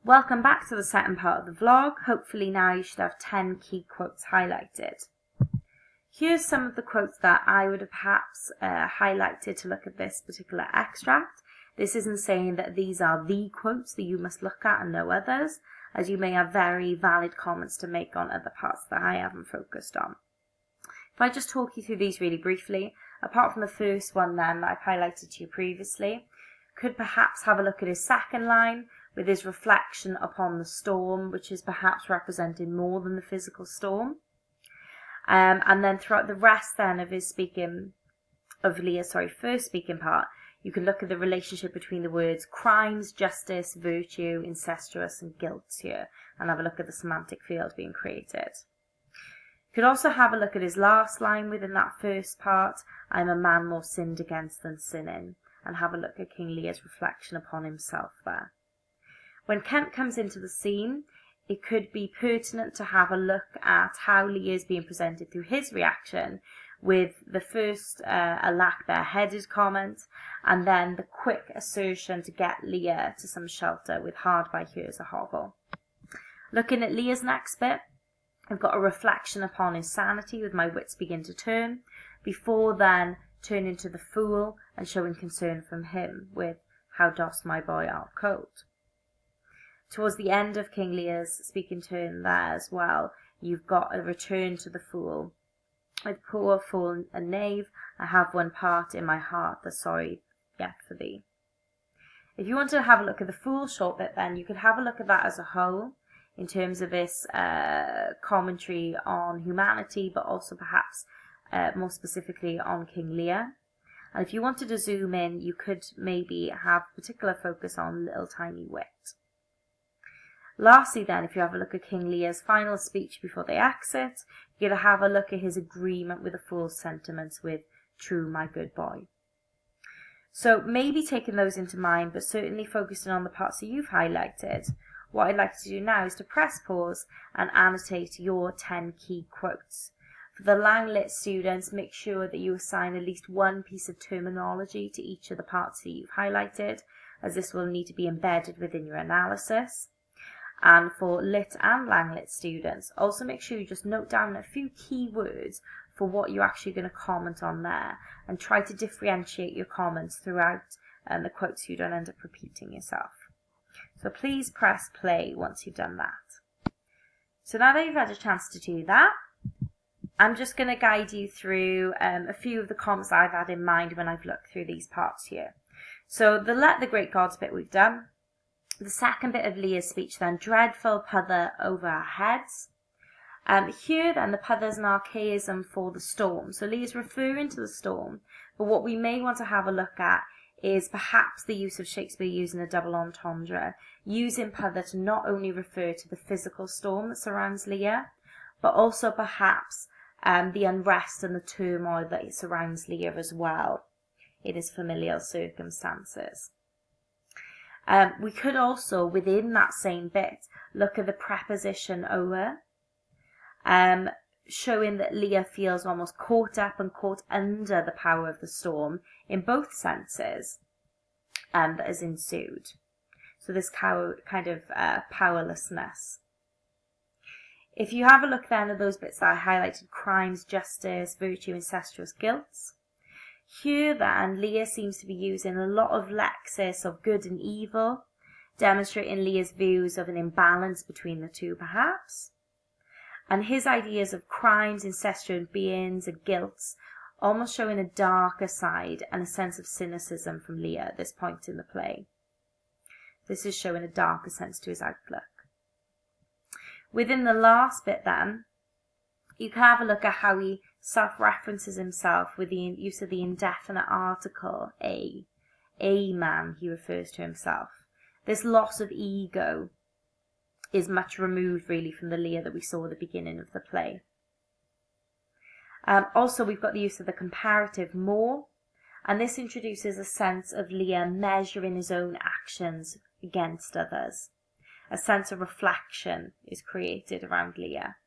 Welcome back to the second part of the vlog. Hopefully now you should have 10 key quotes highlighted. Here's some of the quotes that I would have perhaps highlighted to look at this particular extract. This isn't saying that these are the quotes that you must look at and no others, as you may have very valid comments to make on other parts that I haven't focused on. If I just talk you through these really briefly, apart from the first one then that I've highlighted to you previously, could perhaps have a look at his second line with his reflection upon the storm, which is perhaps representing more than the physical storm. And then throughout the rest then of his Lear's first speaking part, you can look at the relationship between the words crimes, justice, virtue, incestuous and guilt here, and have a look at the semantic field being created. You could also have a look at his last line within that first part, I'm a man more sinned against than sinning, and have a look at King Lear's reflection upon himself there. When Kent comes into the scene, it could be pertinent to have a look at how Lear is being presented through his reaction, with the first alack bareheaded comment, and then the quick assertion to get Lear to some shelter with hard by here's a hovel. Looking at Lear's next bit, I've got a reflection upon his sanity with my wits begin to turn, before then turning to the fool and showing concern from him with how dost my boy art cold. Towards the end of King Lear's speaking turn there as well, you've got a return to the fool. With poor fool and knave, I have one part in my heart, the sorry yet for thee. If you want to have a look at the fool short bit then, you could have a look at that as a whole, in terms of this commentary on humanity, but also perhaps more specifically on King Lear. And if you wanted to zoom in, you could maybe have particular focus on little tiny wit. Lastly then, if you have a look at King Lear's final speech before they exit, you're going to have a look at his agreement with the fool's sentiments with true my good boy. So maybe taking those into mind, but certainly focusing on the parts that you've highlighted. What I'd like to do now is to press pause and annotate your 10 key quotes. For the Lang Lit students, make sure that you assign at least one piece of terminology to each of the parts that you've highlighted, as this will need to be embedded within your analysis. And for Lit and Lang Lit students, also make sure you just note down a few key words for what you're actually going to comment on there, and try to differentiate your comments throughout the quotes so you don't end up repeating yourself. So please press play once you've done that. So now that you've had a chance to do that, I'm just going to guide you through a few of the comments I've had in mind when I've looked through these parts here. So the let the great gods bit we've done. The second bit of Lear's speech then, dreadful puther over our heads. Here then, the puther's an archaism for the storm. So Lear's referring to the storm, but what we may want to have a look at is perhaps the use of Shakespeare using a double entendre, using puther to not only refer to the physical storm that surrounds Lear, but also perhaps the unrest and the turmoil that surrounds Lear as well in his familial circumstances. We could also, within that same bit, look at the preposition over, showing that Lear feels almost caught up and caught under the power of the storm in both senses that has ensued. So this kind of powerlessness. If you have a look then at those bits that I highlighted, crimes, justice, virtue, incestuous, guilt. Here then, Lear seems to be using a lot of lexis of good and evil, demonstrating Lear's views of an imbalance between the two perhaps. And his ideas of crimes, incestuous beings and guilts almost showing a darker side and a sense of cynicism from Lear at this point in the play. This is showing a darker sense to his outlook. Within the last bit then, you can have a look at how he self-references himself with the use of the indefinite article a. A man, he refers to himself. This loss of ego is much removed really from the Lear that we saw at the beginning of the play. Also, we've got the use of the comparative more, and this introduces a sense of Lear measuring his own actions against others. A sense of reflection is created around Lear.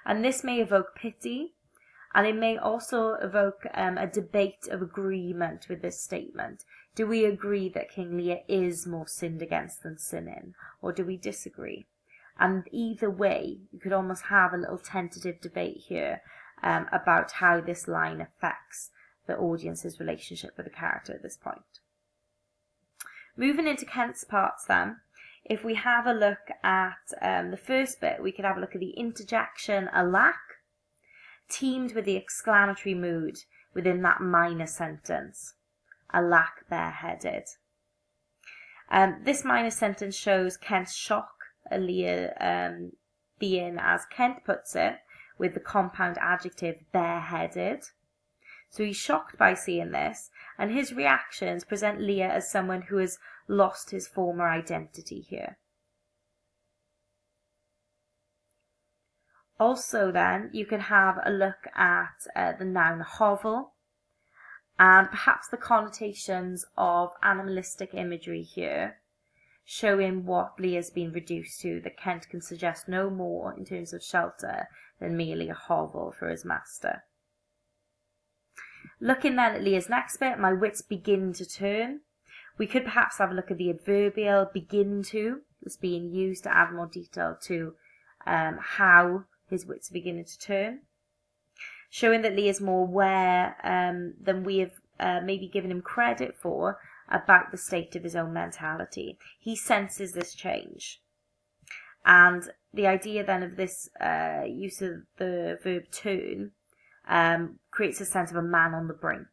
And this may evoke pity, and it may also evoke a debate of agreement with this statement, Do we agree that King Lear is more sinned against than sinning, or do we disagree? And either way, you could almost have a little tentative debate here about how this line affects the audience's relationship with the character at this point. Moving into Kent's parts then, if we have a look at the first bit, we could have a look at the interjection alack, teamed with the exclamatory mood within that minor sentence. Alack, bareheaded. This minor sentence shows Kent's shock at Lear being, as Kent puts it, with the compound adjective bareheaded. So he's shocked by seeing this, and his reactions present Lear as someone who has lost his former identity here. Also then, you can have a look at the noun hovel, and perhaps the connotations of animalistic imagery here, showing what Lear's been reduced to, that Kent can suggest no more in terms of shelter than merely a hovel for his master. Looking then at Lear's next bit, my wits begin to turn. We could perhaps have a look at the adverbial begin to, that's being used to add more detail to how his wits are beginning to turn, showing that Lear's more aware than we have maybe given him credit for about the state of his own mentality. He senses this change. And the idea then of this use of the verb turn creates a sense of a man on the brink.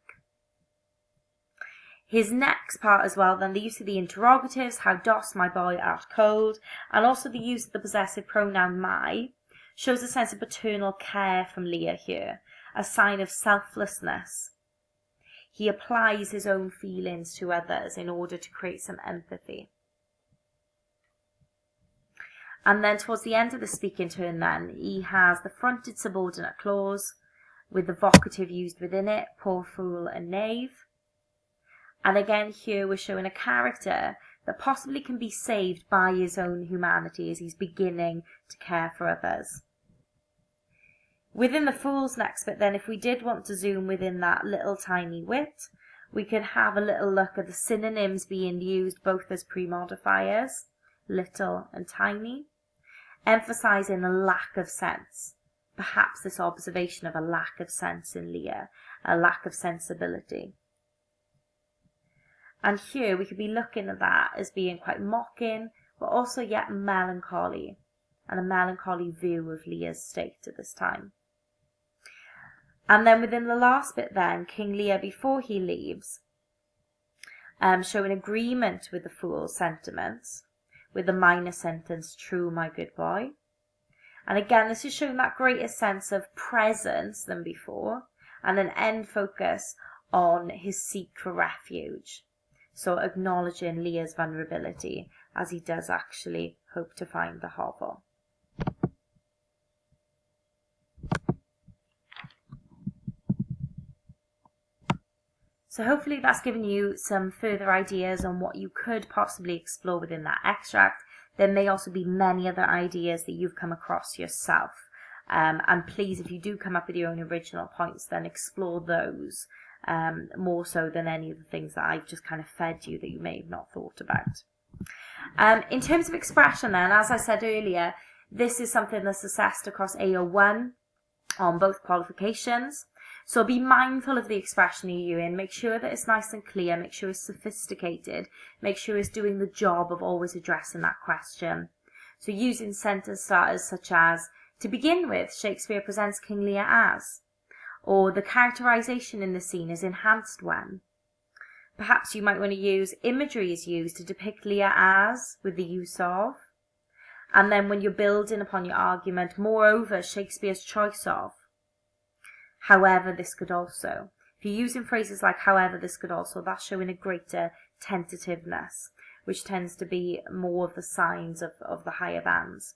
His next part as well, then, the use of the interrogatives, how dost my boy art cold, and also the use of the possessive pronoun my, shows a sense of paternal care from Lear here, a sign of selflessness. He applies his own feelings to others in order to create some empathy. And then towards the end of the speaking turn then, he has the fronted subordinate clause with the vocative used within it, poor fool and knave. And again here we're showing a character that possibly can be saved by his own humanity as he's beginning to care for others. Within the fool's next bit then, if we did want to zoom within that little tiny wit, we could have a little look at the synonyms being used both as pre-modifiers, little and tiny, emphasising a lack of sense. Perhaps this observation of a lack of sense in Lear, a lack of sensibility. And here we could be looking at that as being quite mocking, but also yet melancholy, and a melancholy view of Lear's state at this time. And then within the last bit then, King Lear, before he leaves, showing agreement with the fool's sentiments, with the minor sentence, true, my good boy. And again, this is showing that greater sense of presence than before, and an end focus on his seek for refuge. So acknowledging Lear's vulnerability as he does actually hope to find the hovel. So hopefully that's given you some further ideas on what you could possibly explore within that extract. There may also be many other ideas that you've come across yourself. And please, if you do come up with your own original points, then explore those. More so than any of the things that I've just kind of fed you that you may have not thought about. In terms of expression then, as I said earlier, this is something that's assessed across AO1 on both qualifications. So be mindful of the expression you're using, make sure that it's nice and clear, make sure it's sophisticated, make sure it's doing the job of always addressing that question. So using sentence starters such as, to begin with, Shakespeare presents King Lear as, or the characterization in the scene is enhanced when. Perhaps you might want to use imagery is used to depict Lear as, with the use of. And then when you're building upon your argument, moreover, Shakespeare's choice of. However, this could also. If you're using phrases like however, this could also, that's showing a greater tentativeness, which tends to be more of the signs of the higher bands.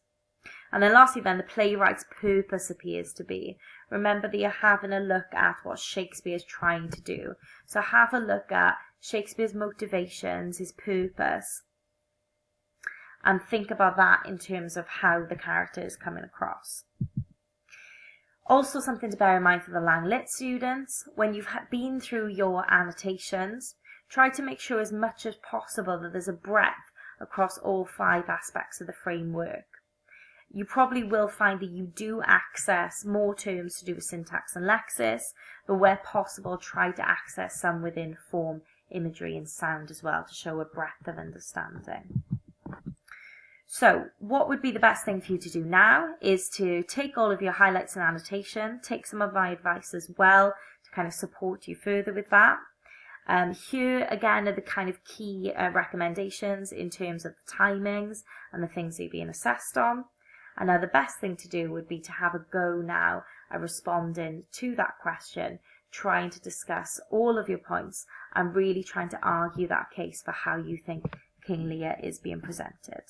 And then lastly then, the playwright's purpose appears to be. Remember that you're having a look at what Shakespeare is trying to do. So have a look at Shakespeare's motivations, his purpose, and think about that in terms of how the character is coming across. Also something to bear in mind for the Lang Lit students, when you've been through your annotations, try to make sure as much as possible that there's a breadth across all 5 aspects of the framework. You probably will find that you do access more terms to do with syntax and lexis, but where possible, try to access some within form, imagery and sound as well to show a breadth of understanding. So what would be the best thing for you to do now is to take all of your highlights and annotation, take some of my advice as well to kind of support you further with that. Here again are the kind of key recommendations in terms of the timings and the things that you're being assessed on. And now the best thing to do would be to have a go now at responding to that question, trying to discuss all of your points and really trying to argue that case for how you think King Lear is being presented.